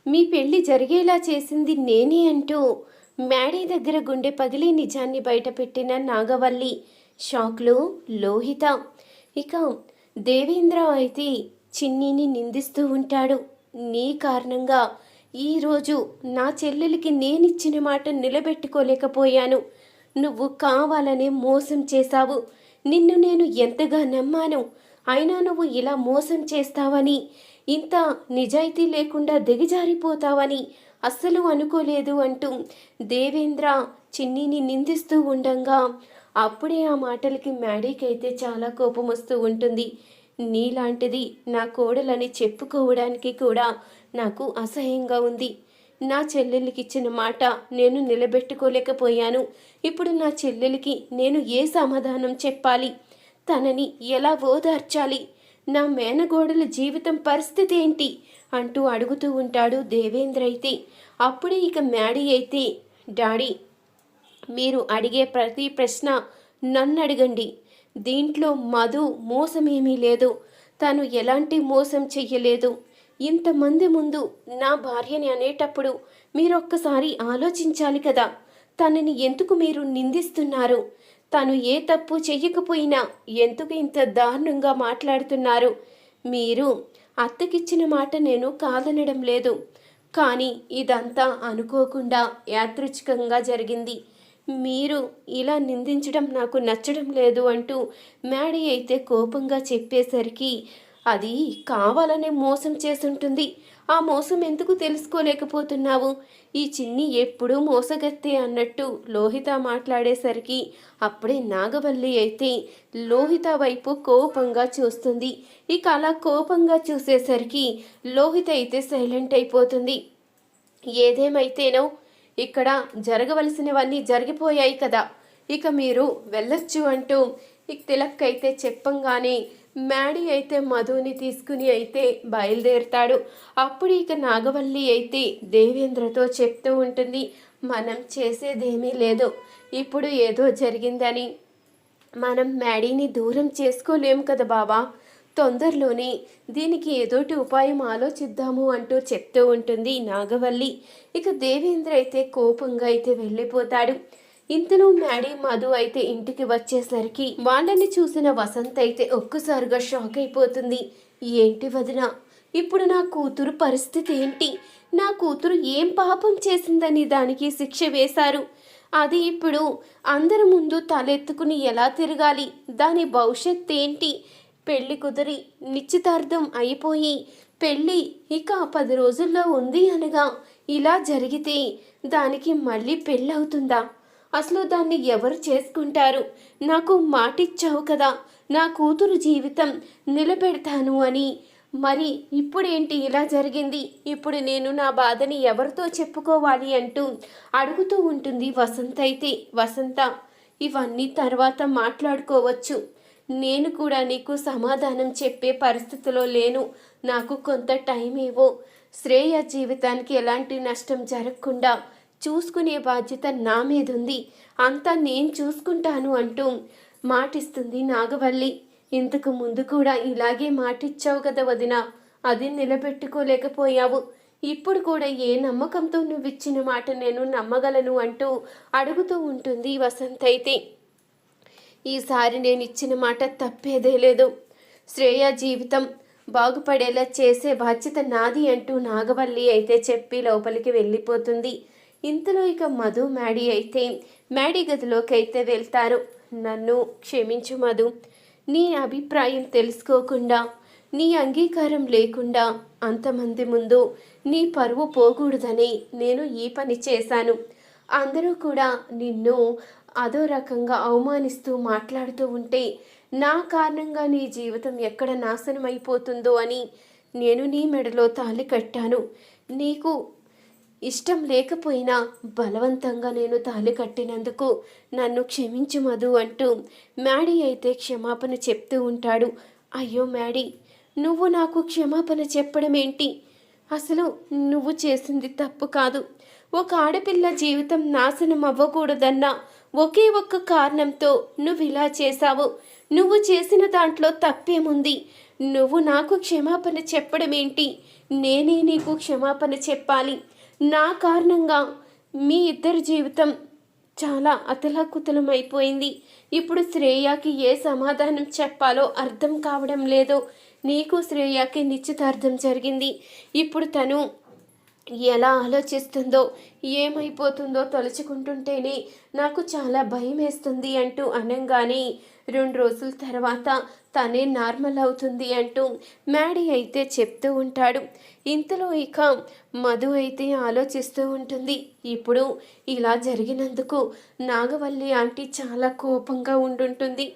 మీ పెళ్లి జరిగేలా చేసింది నేనే అంటూ మ్యాడీ దగ్గర గుండె పగిలి నిజాన్ని బయటపెట్టిన నాగవల్లి షాక్లో లోహిత. ఇక దేవేంద్ర అయితే చిన్నీని నిందిస్తూ ఉంటాడు. నీ కారణంగా ఈరోజు నా చెల్లెలికి నేనిచ్చిన మాట నిలబెట్టుకోలేకపోయాను. నువ్వు కావాలనే మోసం చేశావు. నిన్ను నేను ఎంతగా నమ్మాను. అయినా నువ్వు ఇలా మోసం చేస్తావని, ఇంత నిజాయితీ లేకుండా దిగజారిపోతావని అస్సలు అనుకోలేదు అంటూ దేవేంద్ర చిన్నీని నిందిస్తూ ఉండంగా అప్పుడే ఆ మాటలకి మ్యాడీకైతే చాలా కోపం వస్తూ ఉంటుంది. నీలాంటిది నా కోడలని చెప్పుకోవడానికి కూడా నాకు అసహ్యంగా ఉంది. నా చెల్లెలికి ఇచ్చిన మాట నేను నిలబెట్టుకోలేకపోయాను. ఇప్పుడు నా చెల్లెలికి నేను ఏ సమాధానం చెప్పాలి? తనని ఎలా ఓదార్చాలి? నా మేనగోడల జీవితం పరిస్థితి ఏంటి అంటూ అడుగుతూ ఉంటాడు దేవేంద్ర అయితే. అప్పుడే ఇక మ్యాడీ అయితే, డాడీ, మీరు అడిగే ప్రతి ప్రశ్న నన్ను అడగండి. దీంట్లో మధు మోసమేమీ లేదు. తను ఎలాంటి మోసం చెయ్యలేదు. ఇంతమంది ముందు నా భార్యని అనేటప్పుడు మీరొక్కసారి ఆలోచించాలి కదా. తనని ఎందుకు మీరు నిందిస్తున్నారు? తను ఏ తప్పు చెయ్యకపోయినా ఎందుకు ఇంత దారుణంగా మాట్లాడుతున్నారు? మీరు అత్తకిచ్చిన మాట నేను కాదనడం లేదు, కానీ ఇదంతా అనుకోకుండా యాదృచ్ఛికంగా జరిగింది. మీరు ఇలా నిందించడం నాకు నచ్చడం లేదు అంటూ మ్యాడీ అయితే కోపంగా చెప్పేసరికి, అది కావాలనే మోసం చేసుంటుంది. ఆ మోసం ఎందుకు తెలుసుకోలేకపోతున్నావు? ఈ చిన్ని ఎప్పుడూ మోసగత్తే అన్నట్టు లోహిత మాట్లాడేసరికి అప్పుడే నాగవల్లి అయితే లోహిత వైపు కోపంగా చూస్తుంది. ఇక అలా కోపంగా చూసేసరికి లోహిత అయితే సైలెంట్ అయిపోతుంది. ఏదేమైతేనో ఇక్కడ జరగవలసినవన్నీ జరిగిపోయాయి కదా, ఇక మీరు వెళ్ళొచ్చు అంటూ ఇక తిలక్ అయితే చెప్పంగానే మ్యాడీ అయితే మధుని తీసుకుని అయితే బయలుదేరుతాడు. అప్పుడు ఇక నాగవల్లి అయితే దేవేంద్రతో చెప్తూ ఉంటుంది, మనం చేసేదేమీ లేదు. ఇప్పుడు ఏదో జరిగిందని మనం మ్యాడీని దూరం చేసుకోలేము కదా బాబా. తొందరలోనే దీనికి ఏదోటి ఉపాయం ఆలోచిద్దాము అంటూ చెప్తూ ఉంటుంది నాగవల్లి. ఇక దేవేంద్ర అయితే కోపంగా అయితే వెళ్ళిపోతాడు. ఇంతలో మ్యాడీ మధు అయితే ఇంటికి వచ్చేసరికి వాళ్ళని చూసిన వసంత్ అయితే ఒక్కసారిగా షాక్ అయిపోతుంది. ఏంటి వదిన, ఇప్పుడు నా కూతురు పరిస్థితి ఏంటి? నా కూతురు ఏం పాపం చేసిందని దానికి శిక్ష వేశారు? అది ఇప్పుడు అందరి ముందు తలెత్తుకుని ఎలా తిరగాలి? దాని భవిష్యత్ ఏంటి? పెళ్లి కుదిరి నిశ్చితార్థం అయిపోయి పెళ్ళి ఇక 10 రోజుల్లో ఉంది అనగా ఇలా జరిగితే దానికి మళ్ళీ పెళ్ళవుతుందా? అసలు దాన్ని ఎవరు చేసుకుంటారు? నాకు మాటిచ్చావు కదా నా కూతురు జీవితం నిలబెడతాను అని. మరి ఇప్పుడేంటి ఇలా జరిగింది? ఇప్పుడు నేను నా బాధని ఎవరితో చెప్పుకోవాలి అంటూ అడుగుతూ ఉంటుంది వసంత అయితే. వసంత, ఇవన్నీ తర్వాత మాట్లాడుకోవచ్చు. నేను కూడా నీకు సమాధానం చెప్పే పరిస్థితిలో లేను. నాకు కొంత టైం ఇవ్వు. శ్రేయ జీవితానికి ఎలాంటి నష్టం జరగకుండా చూసుకునే బాధ్యత నా మీద ఉంది. అంతా నేను చూసుకుంటాను అంటూ మాటిస్తుంది నాగవల్లి. ఇంతకు ముందు కూడా ఇలాగే మాటిచ్చావు కదా వదిన, అది నిలబెట్టుకోలేకపోయావు. ఇప్పుడు కూడా ఏ నమ్మకంతో నువ్వు ఇచ్చిన మాట నేను నమ్మగలను అంటూ అడుగుతూ ఉంటుంది వసంత్ అయితే. ఈసారి నేను ఇచ్చిన మాట తప్పేదే లేదు. శ్రేయ జీవితం బాగుపడేలా చేసే బాధ్యత నాది అంటూ నాగవల్లి అయితే చెప్పి లోపలికి వెళ్ళిపోతుంది. ఇంతలో ఇక మధు మ్యాడీ అయితే మ్యాడీ గదిలోకి అయితే వెళ్తారు. నన్ను క్షమించు మధు, నీ అభిప్రాయం తెలుసుకోకుండా, నీ అంగీకారం లేకుండా అంతమంది ముందు నీ పరువు పోకూడదని నేను ఈ పని చేశాను. అందరూ కూడా నిన్ను అదో రకంగా అవమానిస్తూ మాట్లాడుతూ ఉంటే నా కారణంగా నీ జీవితం ఎక్కడ నాశనం అయిపోతుందో అని నేను నీ మెడలో తాళి కట్టాను. నీకు ఇష్టం లేకపోయినా బలవంతంగా నేను తాళి కట్టినందుకు నన్ను క్షమించు మధు అంటూ మ్యాడీ అయితే క్షమాపణ చెప్తూ ఉంటాడు. అయ్యో మ్యాడీ, నువ్వు నాకు క్షమాపణ చెప్పడం ఏంటి? అసలు నువ్వు చేసింది తప్పు కాదు. ఒక ఆడపిల్ల జీవితం నాశనం అవ్వకూడదన్న ఒకే ఒక్క కారణంతో నువ్వు ఇలా చేశావు. నువ్వు చేసిన దాంట్లో తప్పేముంది? నువ్వు నాకు క్షమాపణ చెప్పడం ఏంటి? నేనే నీకు క్షమాపణ చెప్పాలి. నా కారణంగా మీ ఇద్దరి జీవితం చాలా అతలాకుతలమైపోయింది. ఇప్పుడు శ్రేయకి ఏ సమాధానం చెప్పాలో అర్థం కావడం లేదు. నీకు శ్రేయకి నిశ్చితార్థం జరిగింది. ఇప్పుడు తను ఎలా ఆలోచిస్తుందో ఏమైపోతుందో తలుచుకుంటుంటేనే నాకు చాలా భయం వేస్తుంది అంటూ అనంగానే 2 రోజుల తర్వాత తనే నార్మల్ అవుతుంది అంటూ మ్యాడీ అయితే చెప్తూ ఉంటాడు. ఇంతలో ఇక మధు అయితే ఆలోచిస్తూ ఉంటుంది. ఇప్పుడు ఇలా జరిగినందుకు నాగవల్లి ఆంటీ చాలా కోపంగా ఉండుంటుంది.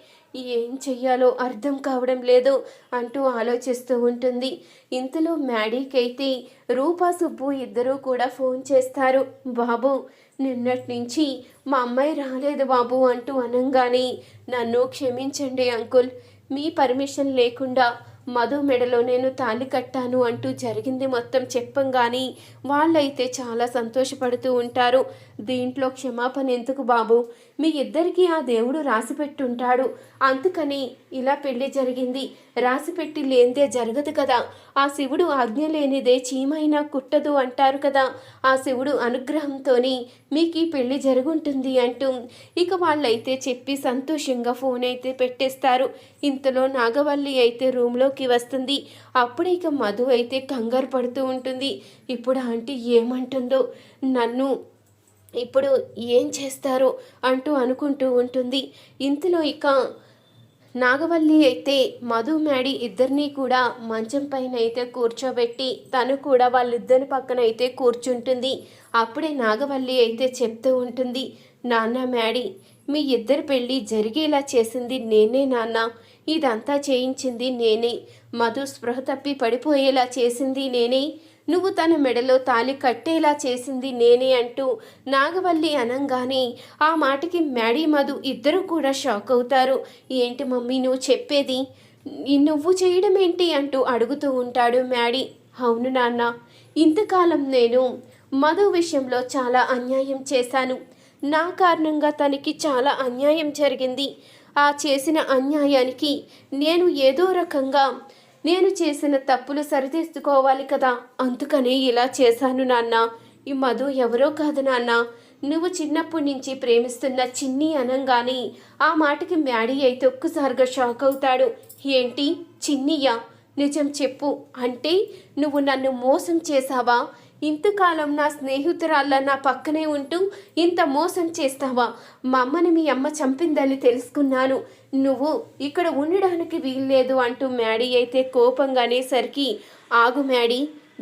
ఏం చెయ్యాలో అర్థం కావడం లేదు అంటూ ఆలోచిస్తూ ఉంటుంది. ఇంతలో మ్యాడీకి అయితే రూపా సుబ్బు ఇద్దరూ కూడా ఫోన్ చేస్తారు. బాబు, నిన్నటి నుంచి మా అమ్మాయి రాలేదు బాబు అంటూ అనంగానే, నన్ను క్షమించండి అంకుల్, మీ పర్మిషన్ లేకుండా మధు మెడలో నేను తాళి కట్టాను అంటూ జరిగింది మొత్తం చెప్పంగాని వాళ్ళైతే చాలా సంతోషపడుతూ ఉంటారు. దీంట్లో క్షమాపణ ఎందుకు బాబు, మీ ఇద్దరికీ ఆ దేవుడు రాసిపెట్టుంటాడు, అందుకని ఇలా పెళ్లి జరిగింది. రాసిపెట్టి లేనిదే జరగదు కదా. ఆ శివుడు ఆజ్ఞ లేనిదే చీమైనా కుట్టదు అంటారు కదా. ఆ శివుడు అనుగ్రహంతోని మీకు ఈ పెళ్లి జరుగుంటుంది అంటూ ఇక వాళ్ళైతే చెప్పి సంతోషంగా ఫోన్ అయితే పెట్టేస్తారు. ఇంతలో నాగవల్లి అయితే రూమ్లోకి వస్తుంది. అప్పుడు ఇక మధు అయితే కంగారు పడుతూ ఉంటుంది. ఇప్పుడు ఆంటీ ఏమంటుందో, నన్ను ఇప్పుడు ఏం చేస్తారో అంటూ అనుకుంటూ ఉంటుంది. ఇంతలో ఇక నాగవల్లి అయితే మధు మ్యాడీ ఇద్దరినీ కూడా మంచం పైన అయితే కూర్చోబెట్టి తను కూడా వాళ్ళిద్దరి పక్కన అయితే కూర్చుంటుంది. అప్పుడే నాగవల్లి అయితే చెప్తూ ఉంటుంది, నాన్న మ్యాడీ, మీ ఇద్దరు పెళ్ళి జరిగేలా చేసింది నేనే నాన్న, ఇదంతా చేయించింది నేనే, మధు స్పృహ తప్పి పడిపోయేలా చేసింది నేనే, నువ్వు తన మెడలో తాళి కట్టేలా చేసింది నేనే అంటూ నాగవల్లి అనంగానే ఆ మాటకి మ్యాడీ మధు ఇద్దరు కూడా షాక్ అవుతారు. ఏంటి మమ్మీ నువ్వు చెప్పేది, నువ్వు చేయడం ఏంటి అంటూ అడుగుతూ ఉంటాడు మ్యాడీ. అవును నాన్న, ఇంతకాలం నేను మధు విషయంలో చాలా అన్యాయం చేశాను. నా కారణంగా తనకి చాలా అన్యాయం జరిగింది. ఆ చేసిన అన్యాయానికి నేను ఏదో రకంగా నేను చేసిన తప్పులు సరిదిద్దుకోవాలి కదా, అందుకనే ఇలా చేశాను నాన్న. ఈ మధు ఎవరో కాదు నాన్న, నువ్వు చిన్నప్పటి నుంచి ప్రేమిస్తున్న చిన్ని అనంగానే ఆ మాటకి మ్యాడీ అయితే ఒక్కసారిగా షాక్ అవుతాడు. ఏంటి చిన్నియా, నిజం చెప్పు, అంటే నువ్వు నన్ను మోసం చేశావా? ఇంతకాలం నా స్నేహితురాళ్ళ నా పక్కనే ఉంటూ ఇంత మోసం చేస్తావా? మా అమ్మని మీ అమ్మ చంపిందని తెలుసుకున్నాను, నువ్వు ఇక్కడ ఉండడానికి వీల్లేదు అంటూ మ్యాడీ అయితే కోపంగా అనేసరికి, ఆగు మ్యాడీ,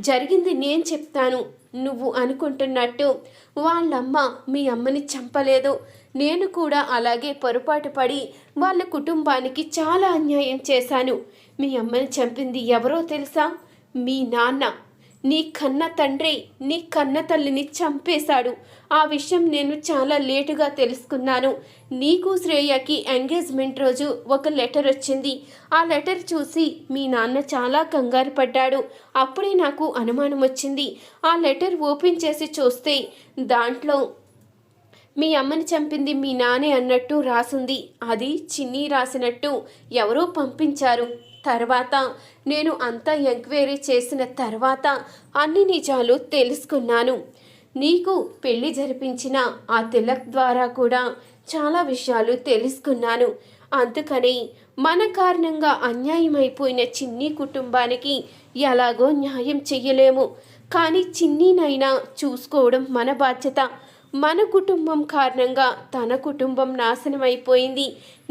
జరిగింది నేను చెప్తాను. నువ్వు అనుకుంటున్నట్టు వాళ్ళమ్మ మీ అమ్మని చంపలేదు. నేను కూడా అలాగే పొరపాటు పడి వాళ్ళ కుటుంబానికి చాలా అన్యాయం చేశాను. మీ అమ్మని చంపింది ఎవరో తెలుసా? మీ నాన్న. నీ కన్న తండ్రి నీ కన్న తల్లిని చంపేశాడు. ఆ విషయం నేను చాలా లేటుగా తెలుసుకున్నాను. నీకు శ్రేయకి ఎంగేజ్మెంట్ రోజు ఒక లెటర్ వచ్చింది. ఆ లెటర్ చూసి మీ నాన్న చాలా కంగారు పడ్డాడు. అప్పుడే నాకు అనుమానం వచ్చింది. ఆ లెటర్ ఓపెన్ చేసి చూస్తే దాంట్లో మీ అమ్మని చంపింది మీ నానే అన్నట్టు రాసుంది. అది చిన్ని రాసినట్టు ఎవరో పంపించారు. తర్వాత నేను అంతా ఎంక్వైరీ చేసిన తర్వాత అన్ని నిజాలు తెలుసుకున్నాను. నీకు పెళ్లి జరిపించిన ఆ తిలక్ ద్వారా కూడా చాలా విషయాలు తెలుసుకున్నాను. అందుకని మన కారణంగా అన్యాయమైపోయిన చిన్ని కుటుంబానికి ఎలాగో న్యాయం చెయ్యలేము, కానీ చిన్నీనైనా చూసుకోవడం మన బాధ్యత. మన కుటుంబం కారణంగా తన కుటుంబం నాశనం అయిపోయింది.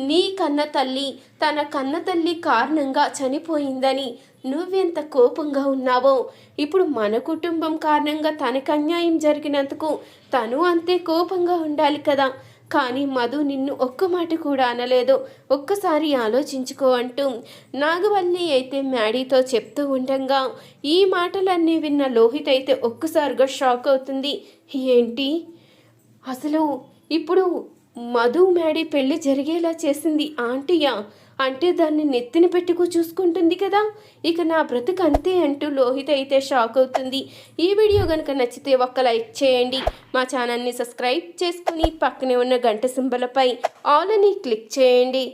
నీ కన్న తల్లి తన కన్న తల్లి కారణంగా చనిపోయిందని నువ్వెంత కోపంగా ఉన్నావో, ఇప్పుడు మన కుటుంబం కారణంగా తనకు అన్యాయం జరిగినందుకు తను అంతే కోపంగా ఉండాలి కదా. కానీ మధు నిన్ను ఒక్క మాట కూడా అనలేదు. ఒక్కసారి ఆలోచించుకో అంటూ నాగవల్లి అయితే మ్యాడీతో చెప్తూ ఉండగా ఈ మాటలన్నీ విన్న లోహిత్ అయితే ఒక్కసారిగా షాక్ అవుతుంది. ఏంటి అసలు ఇప్పుడు మధు మ్యాడీ పెళ్లి జరిగేలా చేసింది ఆంటీయా? అంటే దాన్ని నెత్తిన పెట్టుకు చూసుకుంటుంది కదా, ఇక నా బ్రతుకు అంతే అంటూ లోహిత్ అయితే షాక్ అవుతుంది. ఈ వీడియో కనుక నచ్చితే ఒక్క లైక్ చేయండి, మా ఛానల్ని సబ్స్క్రైబ్ చేసుకుని పక్కనే ఉన్న గంట సింబలపై ఆల్ అని క్లిక్ చేయండి.